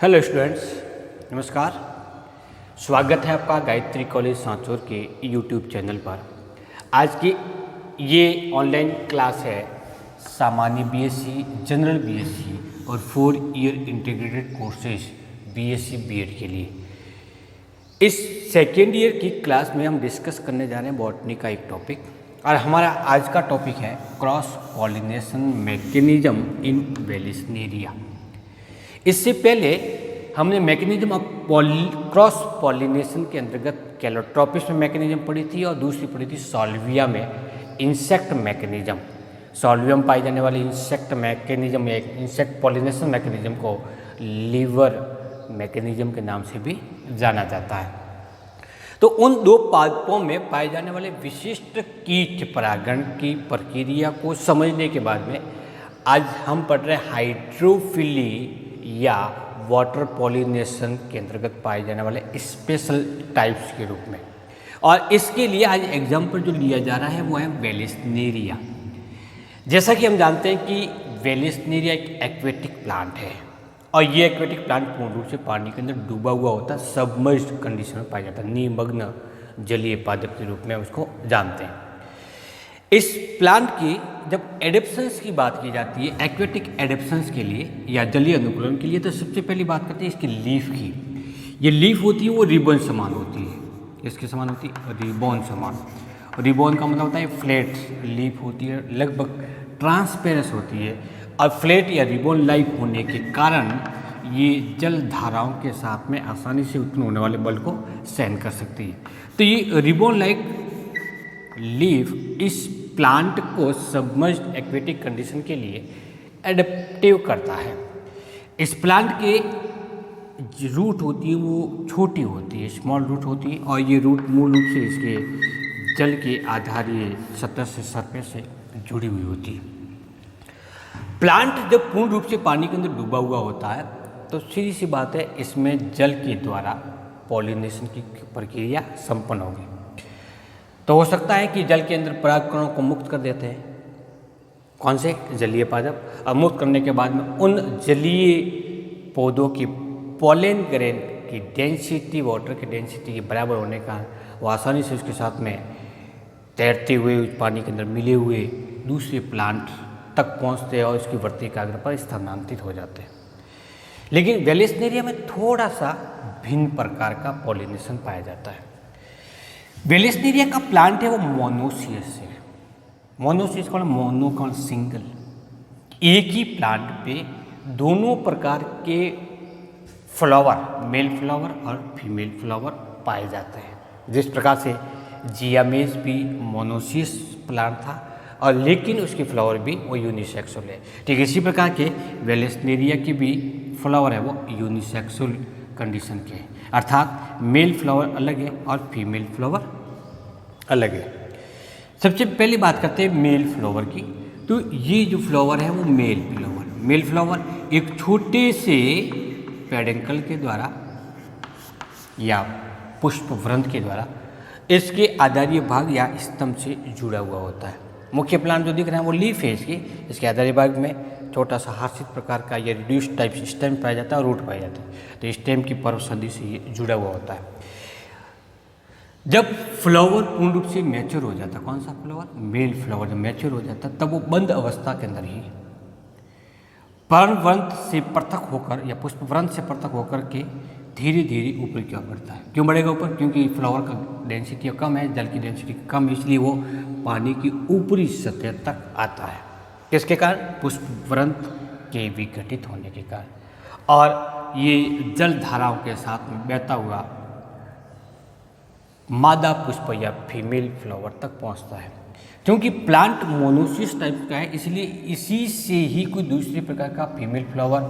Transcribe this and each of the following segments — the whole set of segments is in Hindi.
हेलो स्टूडेंट्स, नमस्कार। स्वागत है आपका गायत्री कॉलेज सांचौर के यूट्यूब चैनल पर। आज की ये ऑनलाइन क्लास है सामान्य बीएससी, जनरल बीएससी और 4 year integrated courses BSc BEd के लिए। इस सेकेंड ईयर की क्लास में हम डिस्कस करने जा रहे हैं बॉटनी का एक टॉपिक, और हमारा आज का टॉपिक है cross pollination mechanism in Vallisneria. इससे पहले हमने मैकेनिज्म ऑफ क्रॉस पॉलिनेशन के अंतर्गत कैलोट्रोपिस में मैकेनिज्म पढ़ी थी और दूसरी पढ़ी थी साल्विया में इंसेक्ट मैकेनिज्म। साल्विया में पाई जाने वाली इंसेक्ट मैकेनिज्म या इंसेक्ट पॉलिनेशन मैकेनिज्म को लीवर मैकेनिज्म के नाम से भी जाना जाता है। तो उन दो पादपों में पाए जाने वाले विशिष्ट कीट परागण की प्रक्रिया को समझने के बाद में आज हम पढ़ रहे हाइड्रोफिली या वाटर पॉलिनेशन के अंतर्गत पाए जाने वाले स्पेशल टाइप्स के रूप में। और इसके लिए आज एग्जाम्पल जो लिया जा रहा है वो है वेलिस्नेरिया। जैसा कि हम जानते हैं कि वेलिस्नेरिया एक एक्वेटिक प्लांट है और ये एक्वेटिक प्लांट पूर्ण रूप से पानी के अंदर डूबा हुआ होता है, सबमर्ज्ड कंडीशन में पाया जाता है, निमग्न जलीय पादप के रूप में उसको जानते हैं। इस प्लांट की जब एडेप्शंस की बात की जाती है, एक्वेटिक एडेप्शंस के लिए या जलीय अनुकूलन के लिए, तो सबसे पहली बात करते हैं इसकी लीफ की। ये लीफ होती है वो रिबन समान होती है, इसके समान होती है रिबॉन समान। रिबॉन का मतलब होता है फ्लैट लीफ होती है, लगभग ट्रांसपेरेंस होती है और फ्लैट या रिबॉन लाइक होने के कारण ये जल धाराओं के साथ में आसानी से उत्पन्न होने वाले बल को सहन कर सकती है। तो ये रिबॉन लाइक लीफ इस प्लांट को सबमर्ज्ड एक्वेटिक कंडीशन के लिए एडेप्टिव करता है। इस प्लांट के जो रूट होती है वो छोटी होती है, स्मॉल रूट होती है, और ये रूट मूल रूप से इसके जल के आधारीय सतह से सरफेस से जुड़ी हुई होती है। प्लांट जब पूर्ण रूप से पानी के अंदर डूबा हुआ होता है तो सीधी सी बात है, इसमें जल के द्वारा पॉलिनेशन की प्रक्रिया संपन्न होगी। तो हो सकता है कि जल के अंदर परागकणों को मुक्त कर देते हैं, कौन से जलीय पादप, और मुक्त करने के बाद में उन जलीय पौधों की पॉलन ग्रेन की डेंसिटी वाटर की डेंसिटी के बराबर होने का वो आसानी से उसके साथ में तैरते हुए पानी के अंदर मिले हुए दूसरे प्लांट तक पहुंचते हैं और उसकी वर्ती एकाग्र पर स्थानांतरित हो जाते हैं। लेकिन वेलिस्नेरिया में थोड़ा सा भिन्न प्रकार का पॉलिनेशन पाया जाता है। वेलिस्नेरिया का प्लांट है वो मोनोसियस है। मोनोसियस का मोनो सिंगल, एक ही प्लांट पे दोनों प्रकार के फ्लावर, मेल फ्लावर और फीमेल फ्लावर पाए जाते हैं। जिस प्रकार से जियामेज भी मोनोसियस प्लांट था और लेकिन उसकी फ्लावर भी वो यूनिसेक्सुअल है, ठीक इसी प्रकार के वेलिस्नेरिया की भी फ्लावर है वो यूनिसेक्सुअल कंडीशन के हैं, अर्थात मेल फ्लावर अलग है और फीमेल फ्लावर अलग है। सबसे पहली बात करते हैं मेल फ्लावर की। तो ये जो फ्लावर है वो मेल फ्लावर एक छोटे से पेडंकल के द्वारा या पुष्प वृंत के द्वारा इसके आधारीय भाग या स्तंभ से जुड़ा हुआ होता है। मुख्य प्लांट जो दिख रहा है वो लीफ है इसके आधारीय भाग में छोटा सा हार्सित प्रकार का या रिड्यूस टाइप स्टेम पाया जाता है और रूट पाया जाता है। तो स्टेम की पर्व संधि से ये जुड़ा हुआ होता है। जब फ्लावर पूर्ण रूप से मैच्योर हो जाता है, कौन सा फ्लावर, मेल फ्लावर जब मैच्योर हो जाता है तब वो बंद अवस्था के अंदर ही पर्णवृंत से पृथक होकर या पुष्पवृंत से पृथक होकर के धीरे धीरे ऊपर की ओर बढ़ता है। क्यों बढ़ेगा ऊपर? क्योंकि फ्लावर का डेंसिटी कम है, जल की डेंसिटी कम है, इसलिए वो पानी की ऊपरी सतह तक आता है। किसके कारण? पुष्पवृंत के विघटित होने के कारण। और ये जल धाराओं के साथ में बहता हुआ मादा पुष्प या फीमेल फ्लावर तक पहुंचता है। क्योंकि प्लांट मोनोसियस टाइप का है इसलिए इसी से ही कोई दूसरे प्रकार का फीमेल फ्लावर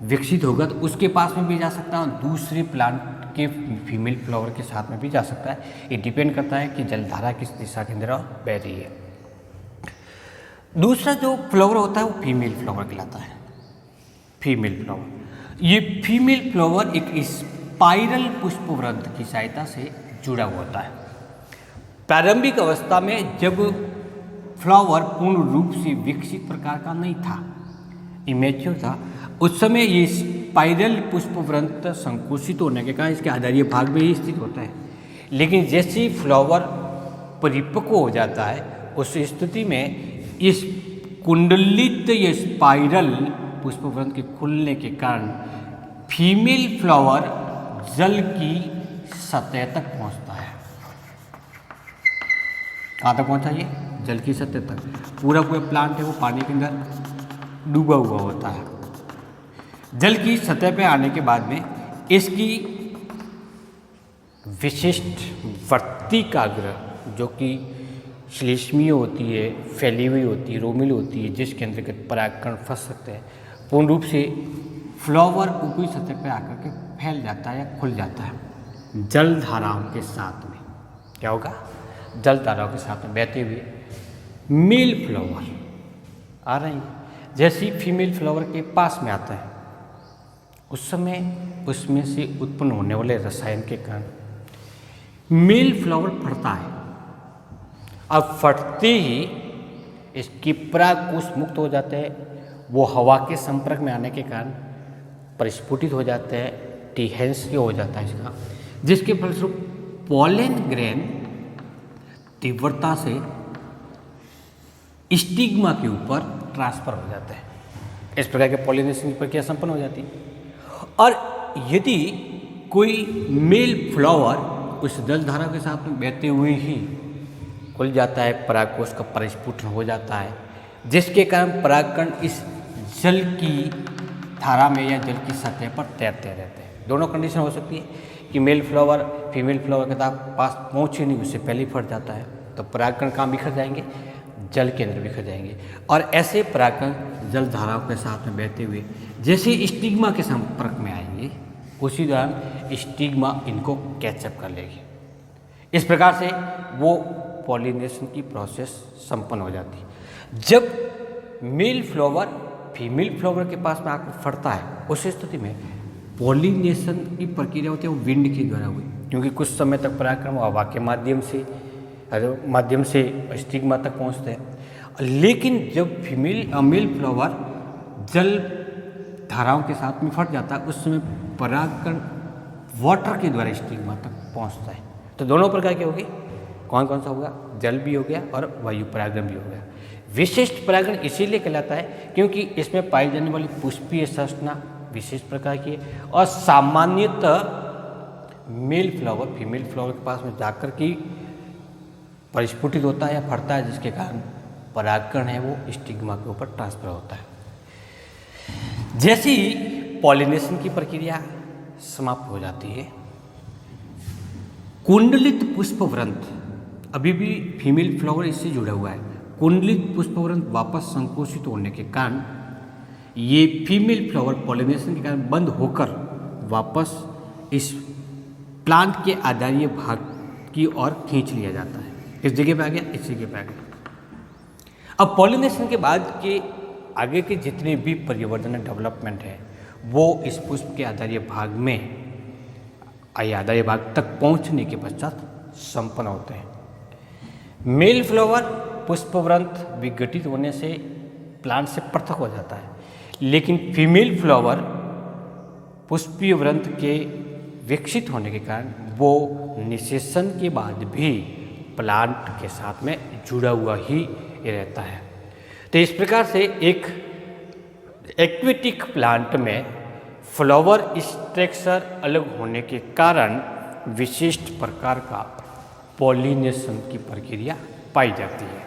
विकसित होगा तो उसके पास में भी जा सकता है और दूसरे प्लांट के फीमेल फ्लावर के साथ में भी जा सकता है। ये डिपेंड करता है कि जलधारा किस दिशा के अंदर बह रही है। दूसरा जो फ्लावर होता है वो फीमेल फ्लावर कहलाता है। फीमेल फ्लावर, ये फीमेल फ्लावर एक स्पाइरल पुष्पवृंत की सहायता से जुड़ा हुआ होता है। प्रारंभिक अवस्था में जब फ्लावर पूर्ण रूप से विकसित प्रकार का नहीं था, इमेच्योर था, उस समय ये स्पाइरल पुष्पवृंत संकुचित होने के कारण इसके आधारीय भाग में ही स्थित होता है। लेकिन जैसे ही फ्लावर परिपक्व हो जाता है उस स्थिति में इस कुंडलित या स्पाइरल पुष्पवृंत के खुलने के कारण फीमेल फ्लावर जल की सतह तक पहुंचता है। कहाँ तक पहुंचा ये? जल की सतह तक। पूरा प्लांट है वो पानी के अंदर डूबा हुआ होता है। जल की सतह पे आने के बाद में इसकी विशिष्ट वर्तिकाग्र जो कि श्लेष्मीय होती है, फैली हुई होती है, रोमिल होती है, जिसके अंतर्गत परागकण फंस सकते हैं, पूर्ण रूप से फ्लावर ऊपरी सतह पे आकर के फैल जाता है या खुल जाता है। जल धाराओं के साथ में क्या होगा? जल धाराओं के साथ में बहते हुए मेल फ्लावर आ रहे हैं। जैसे ही फीमेल फ्लावर के पास में आता है उस समय उसमें से उत्पन्न होने वाले रसायन के कारण मेल फ्लावर फटता है। अब फटते ही इसकी परागकोश मुक्त हो जाते हैं। वो हवा के संपर्क में आने के कारण परिस्फुटित हो जाते हैं, टिहेंस हो जाता है इसका, जिसके फलस्वरूप पॉलन ग्रेन तीव्रता से स्टिग्मा के ऊपर ट्रांसफर हो जाता है। इस प्रकार के पॉलिनेशन की प्रक्रिया संपन्न हो जाती है। और यदि कोई मेल फ्लावर उस जलधारा के साथ में बहते हुए ही खुल जाता है, परागकोश का परिस्फुटन हो जाता है, जिसके कारण परागकण इस जल की धारा में या जल की सतह पर तैरते रहते हैं। दोनों कंडीशन हो सकती है कि मेल फ्लावर फीमेल फ्लावर के पास पहुँचे नहीं, उससे पहले ही फट जाता है, तो परागकण कहाँ बिखर जाएंगे? जल के अंदर बिखर जाएंगे। और ऐसे परागकण जल धाराओं के साथ में बहते हुए जैसे स्टिग्मा के संपर्क में आएंगे उसी दौरान स्टिग्मा इनको कैचअप कर लेगी। इस प्रकार से वो पॉलिनेशन की प्रोसेस संपन्न हो जाती है। जब मेल फ्लावर फीमेल फ्लावर के पास में आकर फटता है उस स्थिति में पॉलिनेशन की प्रक्रिया होती है वो विंड के द्वारा हुई, क्योंकि कुछ समय तक परागकण हवा के माध्यम से स्टिग्मा तक पहुंचते हैं। लेकिन जब मेल फ्लावर जल धाराओं के साथ में फट जाता है उस समय परागकण वाटर के द्वारा स्टिग्मा तक पहुंचता है। तो दोनों प्रकार के हो गए। कौन कौन सा होगा? जल भी हो गया और वायु परागण भी हो गया। विशिष्ट परागण इसीलिए कहलाता है क्योंकि इसमें पाई जाने वाली पुष्पीय संरचना विशेष प्रकार की है और सामान्यतः मेल फ्लावर फीमेल फ्लावर के पास में जाकर के परिस्फुटित होता है या फटता है, जिसके कारण परागकण है वो स्टिग्मा के ऊपर ट्रांसफर होता है। जैसे ही पॉलिनेशन की प्रक्रिया समाप्त हो जाती है, कुंडलित पुष्पवृंत अभी भी फीमेल फ्लावर इससे जुड़ा हुआ है। कुंडलित पुष्पवृंत वापस संकोचित होने के कारण ये फीमेल फ्लावर पॉलिनेशन के कारण बंद होकर वापस इस प्लांट के आधारीय भाग की ओर खींच लिया जाता है। किस जगह पे आ गया? इस जगह पे आ गया। अब पॉलिनेशन के बाद के आगे के जितने भी परिवर्तन डेवलपमेंट है वो इस पुष्प के आधारीय भाग में आधारीय भाग तक पहुंचने के पश्चात संपन्न होते हैं। मेल फ्लावर पुष्पवृंत विघटित होने से प्लांट से पृथक हो जाता है, लेकिन फीमेल फ्लावर पुष्पीय वृंत के विकसित होने के कारण वो निषेचन के बाद भी प्लांट के साथ में जुड़ा हुआ ही रहता है। तो इस प्रकार से एक एक्वेटिक प्लांट में फ्लावर स्ट्रक्चर अलग होने के कारण विशिष्ट प्रकार का पॉलिनेशन की प्रक्रिया पाई जाती है।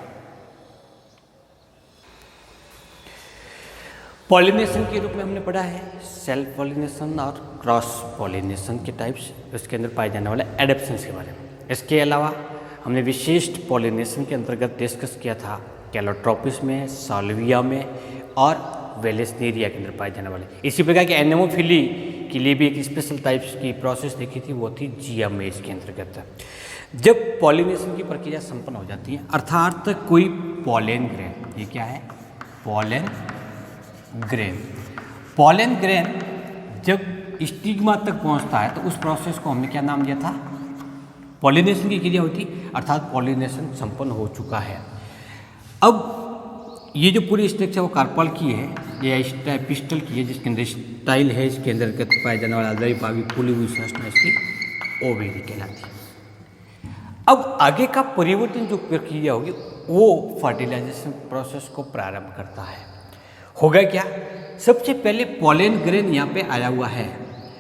पॉलिनेशन के रूप में हमने पढ़ा है सेल्फ पॉलिनेशन और क्रॉस पॉलिनेशन के टाइप्स, उसके अंदर पाए जाने वाले एडेप्शंस के बारे में। इसके अलावा हमने विशिष्ट पॉलिनेशन के अंतर्गत डिस्कस किया था कैलोट्रोपिस में, साल्विया में और वेलेस्नेरिया के अंदर पाए जाने वाले। इसी प्रकार के एनेमोफिली के लिए भी एक स्पेशल टाइप्स की प्रोसेस देखी थी, वो थी जियामेज के अंतर्गत। जब पॉलिनेशन की प्रक्रिया संपन्न हो जाती है अर्थात कोई पॉलन ग्रेन, ये क्या है? Pollen grain. पॉलन ग्रेन जब स्टिग्मा तक पहुंचता है तो उस प्रोसेस को हमने क्या नाम दिया था? पॉलिनेशन की क्रिया होती, अर्थात पॉलिनेशन संपन्न हो चुका है। अब ये जो पूरी स्ट्रक्चर वो कार्पल की है, या पिस्टल की है, जिसके अंदर स्टाइल है, इसके अंदर पाया जाने वाला द्वैपागी फूली हुई संरचना इसकी ओवेरी कहलाती है। अब आगे का परिवर्तन जो प्रक्रिया होगी वो फर्टिलाइजेशन प्रोसेस को प्रारंभ करता है। होगा क्या, सबसे पहले पोलन ग्रेन यहाँ पे आया हुआ है,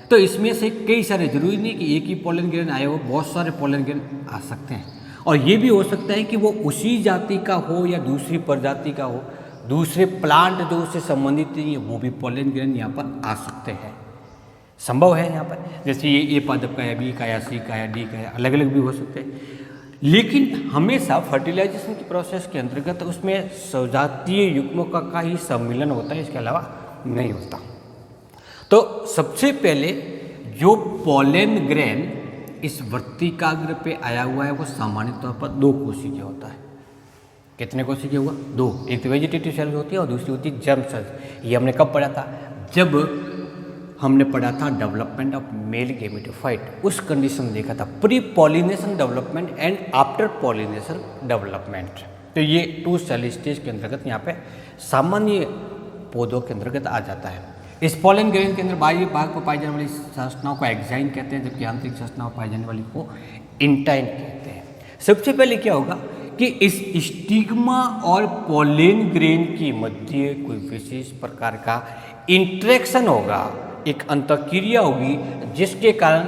तो इसमें से कई सारे, जरूरी नहीं कि एक ही पोलन ग्रेन आया हो, बहुत सारे पोलन ग्रेन आ सकते हैं। और ये भी हो सकता है कि वो उसी जाति का हो या दूसरी प्रजाति का हो, दूसरे प्लांट जो उससे संबंधित नहीं है वो भी पोलन ग्रेन यहाँ पर आ सकते हैं, संभव है यहाँ पर। जैसे ये पादप का है, बी का या सी का या डी का है, अलग अलग भी हो सकते हैं। लेकिन हमेशा फर्टिलाइजेशन की प्रोसेस के अंतर्गत उसमें सजातीय युग्मों का ही सम्मिलन होता है, इसके अलावा नहीं होता। तो सबसे पहले जो पोलन ग्रेन इस वर्तिकाग्र पे आया हुआ है वो सामान्य तौर पर 2 कोशिकीय होता है। कितने कोशिकीय हुआ? 2। एक तो वेजिटेटिव सेल होती है और दूसरी होती है जर्म सेल। ये हमने कब पढ़ा था? जब हमने पढ़ा था डेवलपमेंट ऑफ मेल गैमेटोफाइट, उस कंडीशन में देखा था pre pollination development and after pollination development. तो ये 2 सेल स्टेज के अंतर्गत यहाँ पे सामान्य पौधों के अंतर्गत आ जाता है। इस पोलन ग्रेन के अंदर बाहरी भाग को पाई जाने वाली संरचनाओं को एक्साइन कहते हैं, जबकि आंतरिक संरचनाओं को पाई जाने वाली को इंटाइन कहते हैं। सबसे पहले क्या होगा कि इस स्टिग्मा और पोलन ग्रेन के मध्य कोई विशेष प्रकार का इंटरेक्शन होगा, एक अंतःक्रिया होगी, जिसके कारण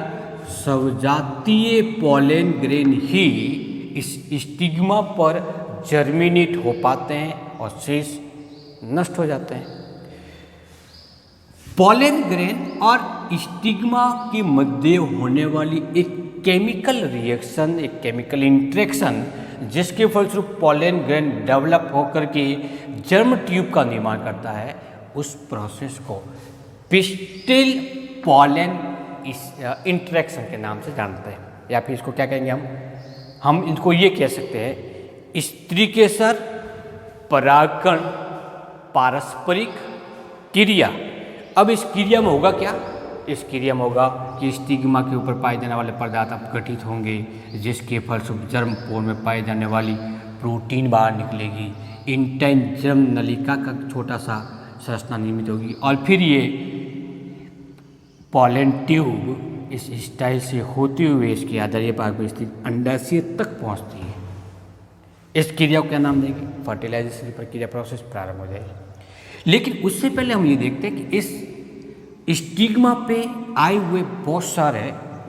सजातीय पोलन ग्रेन ही इस स्टिग्मा पर जर्मिनेट हो पाते हैं और शेष नष्ट हो जाते हैं। पोलन ग्रेन और स्टिग्मा के मध्य होने वाली एक केमिकल रिएक्शन, एक केमिकल इंटरेक्शन, जिसके फलस्वरूप पोलन ग्रेन डेवलप होकर के जर्म ट्यूब का निर्माण करता है, उस प्रोसेस को पिस्टिल पोलन इंटरेक्शन के नाम से जानते हैं। या फिर इसको क्या कहेंगे हम इनको ये कह सकते हैं स्त्रीकेसर परागकण पारस्परिक क्रिया। अब इस क्रिया में होगा क्या? इस क्रिया में होगा कि स्टिग्मा के ऊपर पाए जाने वाले पदार्थ अपघटित होंगे, जिसके फलस्वरूप जर्म पोर में पाए जाने वाली प्रोटीन बाहर निकलेगी, इंटाइन जर्म नलिका का छोटा सा संरचना निर्मित होगी और फिर ये पोलन ट्यूब इस स्टाइल से होते हुए इसके आधारीय भाग में स्थित अंडाशय तक पहुंचती है। इस क्रिया को क्या नाम देंगे? फर्टिलाइजेशन की प्रक्रिया प्रोसेस प्रारंभ हो जाएगी। लेकिन उससे पहले हम ये देखते हैं कि इस स्टिग्मा पे आए हुए बहुत सारे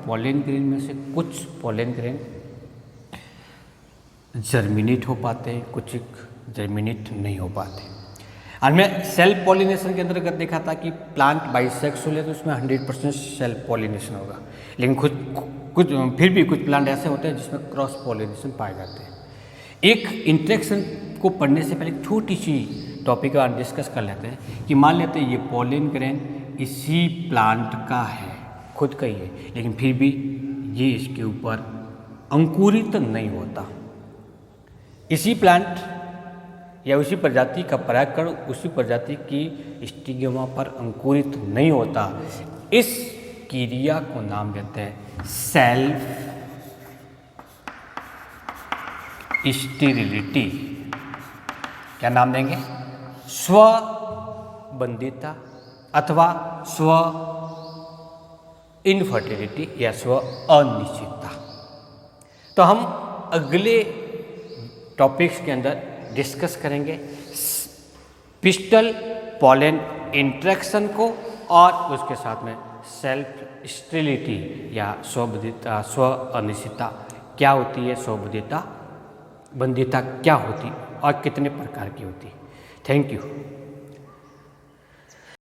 पोलन ग्रेन में से कुछ पोलन ग्रेन जर्मिनेट हो पाते हैं, कुछ जर्मिनेट नहीं हो पाते। हमने सेल्फ पॉलिनेशन के अंतर्गत देखा था कि प्लांट बाइसेक्सुअल है तो उसमें 100% सेल्फ पॉलिनेशन होगा, लेकिन फिर भी कुछ प्लांट ऐसे होते हैं जिसमें क्रॉस पॉलिनेशन पाए जाते हैं। एक इंटरेक्शन को पढ़ने से पहले छोटी सी टॉपिक का डिस्कस कर लेते हैं कि मान लेते हैं ये पोलन ग्रेन इसी प्लांट का है, खुद का ही है, लेकिन फिर भी ये इसके ऊपर अंकुरित नहीं होता। इसी प्लांट या उसी प्रजाति का परागकण उसी प्रजाति की स्टिग्मा पर अंकुरित नहीं होता। इस क्रिया को नाम देते हैं सेल्फ स्टेरिलिटी। क्या नाम देंगे? स्वबंधिता अथवा स्व इनफर्टिलिटी या स्व अनिश्चितता। तो हम अगले टॉपिक्स के अंदर डिस्कस करेंगे पिस्टल पोलन इंटरेक्शन को और उसके साथ में सेल्फ स्टेरिलिटी या स्वबंधिता, स्व अनिश्चितता क्या होती है, स्वबंधिता क्या होती और कितने प्रकार की होती है। Thank you.